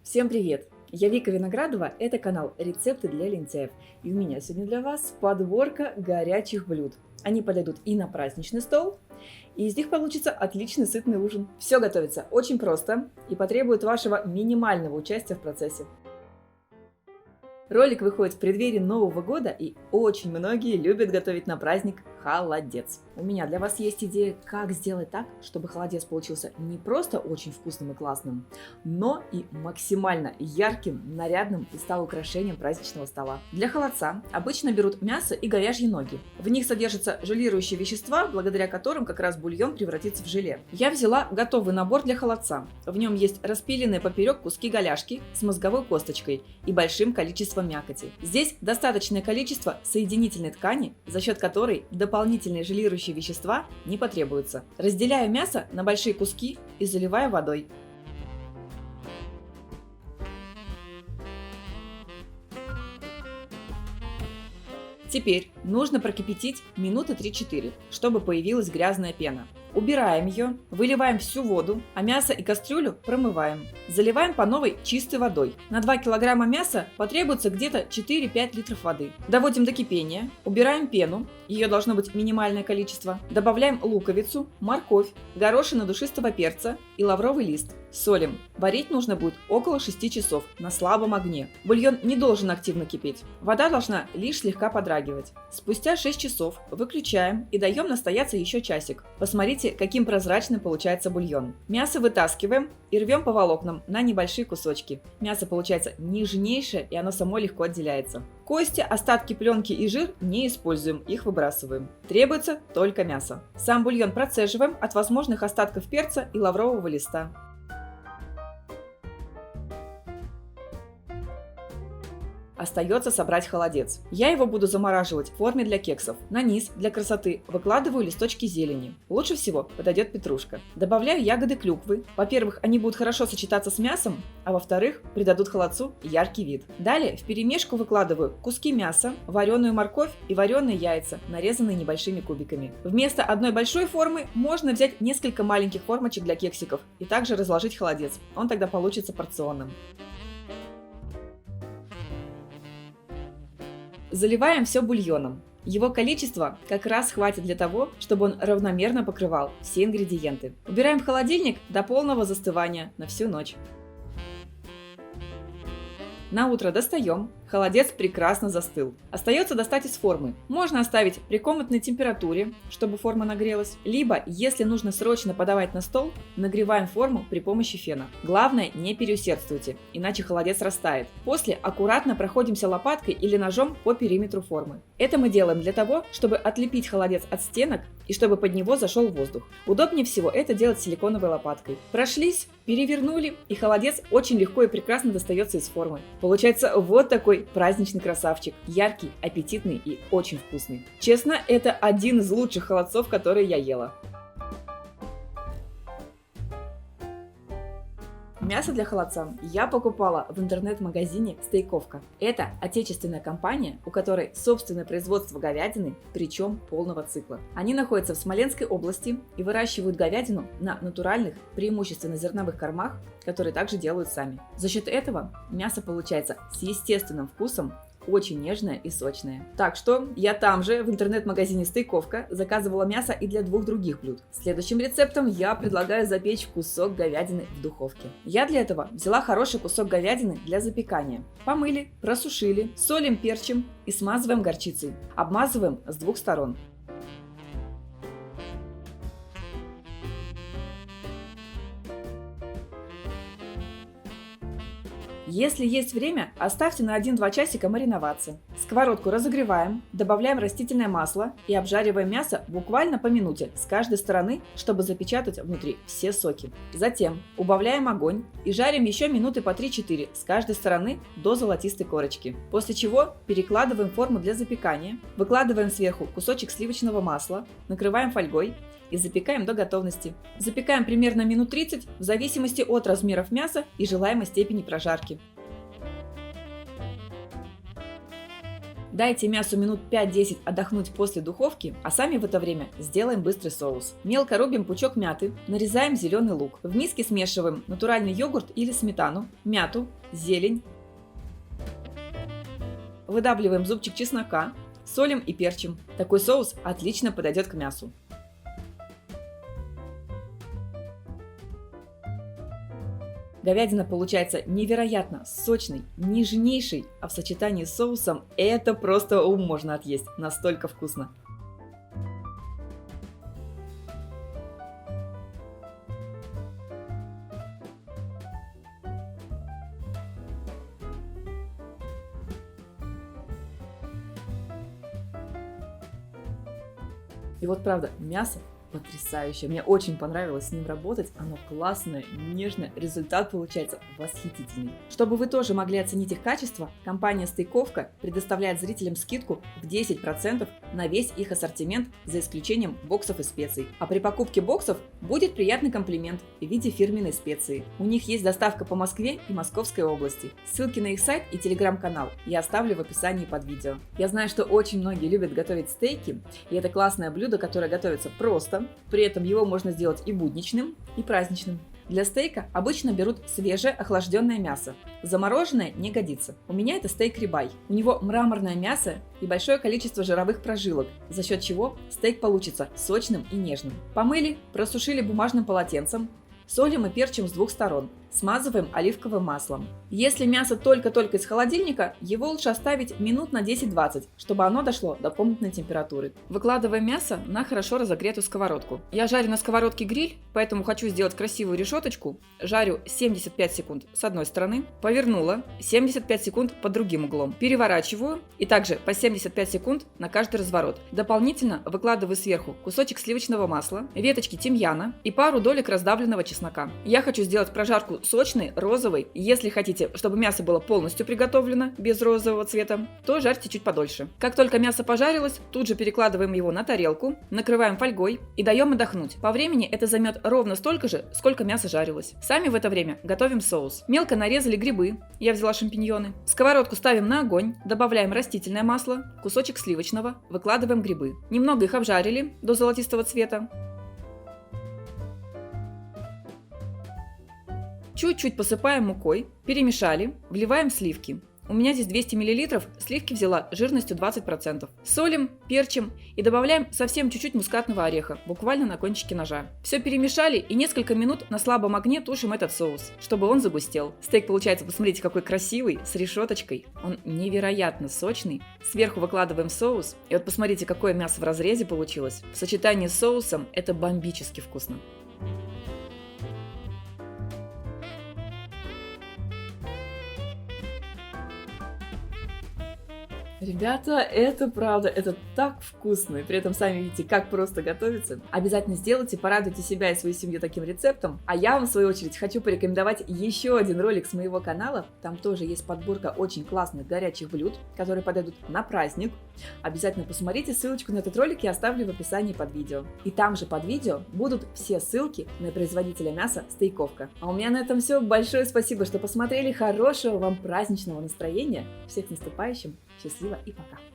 Всем привет! Я Вика Виноградова, это канал «Рецепты для лентяев». И у меня сегодня для вас подборка горячих блюд. Они подойдут и на праздничный стол, и из них получится отличный сытный ужин. Все готовится очень просто и потребует вашего минимального участия в процессе. Ролик выходит в преддверии Нового года, и очень многие любят готовить на праздник холодец. У меня для вас есть идея, как сделать так, чтобы холодец получился не просто очень вкусным и классным, но и максимально ярким, нарядным и стал украшением праздничного стола. Для холодца обычно берут мясо и говяжьи ноги. В них содержатся желирующие вещества, благодаря которым как раз бульон превратится в желе. Я взяла готовый набор для холодца. В нем есть распиленные поперек куски голяшки с мозговой косточкой и большим количеством мякоти. Здесь достаточное количество соединительной ткани, за счет которой дополнительные желирующие вещества не потребуются. Разделяю мясо на большие куски и заливаю водой. Теперь нужно прокипятить минуты 3-4, чтобы появилась грязная пена. Убираем ее, выливаем всю воду, а мясо и кастрюлю промываем. Заливаем по новой чистой водой. На 2 килограмма мяса потребуется где-то 4-5 литров воды. Доводим до кипения, убираем пену, ее должно быть минимальное количество. Добавляем луковицу, морковь, горошину душистого перца и лавровый лист. Солим. Варить нужно будет около 6 часов на слабом огне. Бульон не должен активно кипеть. Вода должна лишь слегка подрагивать. Спустя 6 часов выключаем и даем настояться еще часик. Посмотрите, каким прозрачным получается бульон. Мясо вытаскиваем и рвем по волокнам на небольшие кусочки. Мясо получается нежнейшее, и оно само легко отделяется. Кости, остатки пленки и жир не используем, их выбрасываем. Требуется только мясо. Сам бульон процеживаем от возможных остатков перца и лаврового листа. Остается собрать холодец. Я его буду замораживать в форме для кексов. На низ для красоты выкладываю листочки зелени. Лучше всего подойдет петрушка. Добавляю ягоды клюквы. Во-первых, они будут хорошо сочетаться с мясом, а во-вторых, придадут холодцу яркий вид. Далее вперемешку выкладываю куски мяса, вареную морковь и вареные яйца, нарезанные небольшими кубиками. Вместо одной большой формы можно взять несколько маленьких формочек для кексиков и также разложить холодец. Он тогда получится порционным. Заливаем все бульоном. Его количество как раз хватит для того, чтобы он равномерно покрывал все ингредиенты. Убираем в холодильник до полного застывания на всю ночь. На утро достаем. Холодец прекрасно застыл. Остается достать из формы. Можно оставить при комнатной температуре, чтобы форма нагрелась. Либо, если нужно срочно подавать на стол, нагреваем форму при помощи фена. Главное, не переусердствуйте, иначе холодец растает. После аккуратно проходимся лопаткой или ножом по периметру формы. Это мы делаем для того, чтобы отлепить холодец от стенок и чтобы под него зашел воздух. Удобнее всего это делать силиконовой лопаткой. Прошлись, перевернули, и холодец очень легко и прекрасно достается из формы. Получается вот такой праздничный красавчик. Яркий, аппетитный и очень вкусный. Честно, это один из лучших холодцов, которые я ела. Мясо для холодца я покупала в интернет-магазине «Стейковка». Это отечественная компания, у которой собственное производство говядины, причем полного цикла. Они находятся в Смоленской области и выращивают говядину на натуральных, преимущественно зерновых кормах, которые также делают сами. За счет этого мясо получается с естественным вкусом, очень нежное и сочное. Так что я там же, в интернет-магазине «Стейковка», заказывала мясо и для 2 других блюд. Следующим рецептом я предлагаю запечь кусок говядины в духовке. Я для этого взяла хороший кусок говядины для запекания. Помыли, просушили, солим, перчим и смазываем горчицей. Обмазываем с 2 сторон. Если есть время, оставьте на 1-2 часика мариноваться. Сковородку разогреваем, добавляем растительное масло и обжариваем мясо буквально по минуте с каждой стороны, чтобы запечатать внутри все соки. Затем убавляем огонь и жарим еще минуты по 3-4 с каждой стороны до золотистой корочки. После чего перекладываем форму для запекания, выкладываем сверху кусочек сливочного масла, накрываем фольгой и запекаем до готовности. Запекаем примерно минут 30 в зависимости от размеров мяса и желаемой степени прожарки. Дайте мясу минут 5-10 отдохнуть после духовки, а сами в это время сделаем быстрый соус. Мелко рубим пучок мяты, нарезаем зеленый лук. В миске смешиваем натуральный йогурт или сметану, мяту, зелень. Выдавливаем зубчик чеснока, солим и перчим. Такой соус отлично подойдет к мясу. Говядина получается невероятно сочной, нежнейшей, а в сочетании с соусом это просто ум можно отъесть, настолько вкусно. И вот правда, мясо потрясающее. Мне очень понравилось с ним работать. Оно классное, нежное. Результат получается восхитительный. Чтобы вы тоже могли оценить их качество, компания Стейковка предоставляет зрителям скидку в 10% на весь их ассортимент, за исключением боксов и специй. А при покупке боксов будет приятный комплимент в виде фирменной специи. У них есть доставка по Москве и Московской области. Ссылки на их сайт и телеграм-канал я оставлю в описании под видео. Я знаю, что очень многие любят готовить стейки, и это классное блюдо, которое готовится просто. При этом его можно сделать и будничным, и праздничным. Для стейка обычно берут свежее охлажденное мясо. Замороженное не годится. У меня это стейк рибай. У него мраморное мясо и большое количество жировых прожилок, за счет чего стейк получится сочным и нежным. Помыли, просушили бумажным полотенцем, солим и перчим с двух сторон. Смазываем оливковым маслом. Если мясо только-только из холодильника, его лучше оставить минут на 10-20, чтобы оно дошло до комнатной температуры. Выкладываем мясо на хорошо разогретую сковородку. Я жарю на сковородке гриль, поэтому хочу сделать красивую решеточку. Жарю 75 секунд с одной стороны, повернула 75 секунд под другим углом. Переворачиваю и также по 75 секунд на каждый разворот. Дополнительно выкладываю сверху кусочек сливочного масла, веточки тимьяна и пару долек раздавленного чеснока. Я хочу сделать прожарку сочный, розовый. Если хотите, чтобы мясо было полностью приготовлено, без розового цвета, то жарьте чуть подольше. Как только мясо пожарилось, тут же перекладываем его на тарелку, накрываем фольгой и даем отдохнуть. По времени это займет ровно столько же, сколько мясо жарилось. Сами в это время готовим соус. Мелко нарезали грибы, я взяла шампиньоны. Сковородку ставим на огонь, добавляем растительное масло, кусочек сливочного, выкладываем грибы. Немного их обжарили до золотистого цвета. Чуть-чуть посыпаем мукой, перемешали, вливаем сливки. У меня здесь 200 мл, сливки взяла жирностью 20%. Солим, перчим и добавляем совсем чуть-чуть мускатного ореха, буквально на кончике ножа. Все перемешали и несколько минут на слабом огне тушим этот соус, чтобы он загустел. Стейк получается, посмотрите, какой красивый, с решеточкой. Он невероятно сочный. Сверху выкладываем соус. И вот посмотрите, какое мясо в разрезе получилось. В сочетании с соусом это бомбически вкусно. Ребята, это правда, это так вкусно, и при этом сами видите, как просто готовится. Обязательно сделайте, порадуйте себя и свою семью таким рецептом. А я вам, в свою очередь, хочу порекомендовать еще один ролик с моего канала. Там тоже есть подборка очень классных горячих блюд, которые подойдут на праздник. Обязательно посмотрите, ссылочку на этот ролик я оставлю в описании под видео. И там же под видео будут все ссылки на производителя мяса Стейковка. А у меня на этом все. Большое спасибо, что посмотрели. Хорошего вам праздничного настроения. Всех с наступающим. Счастливо и пока!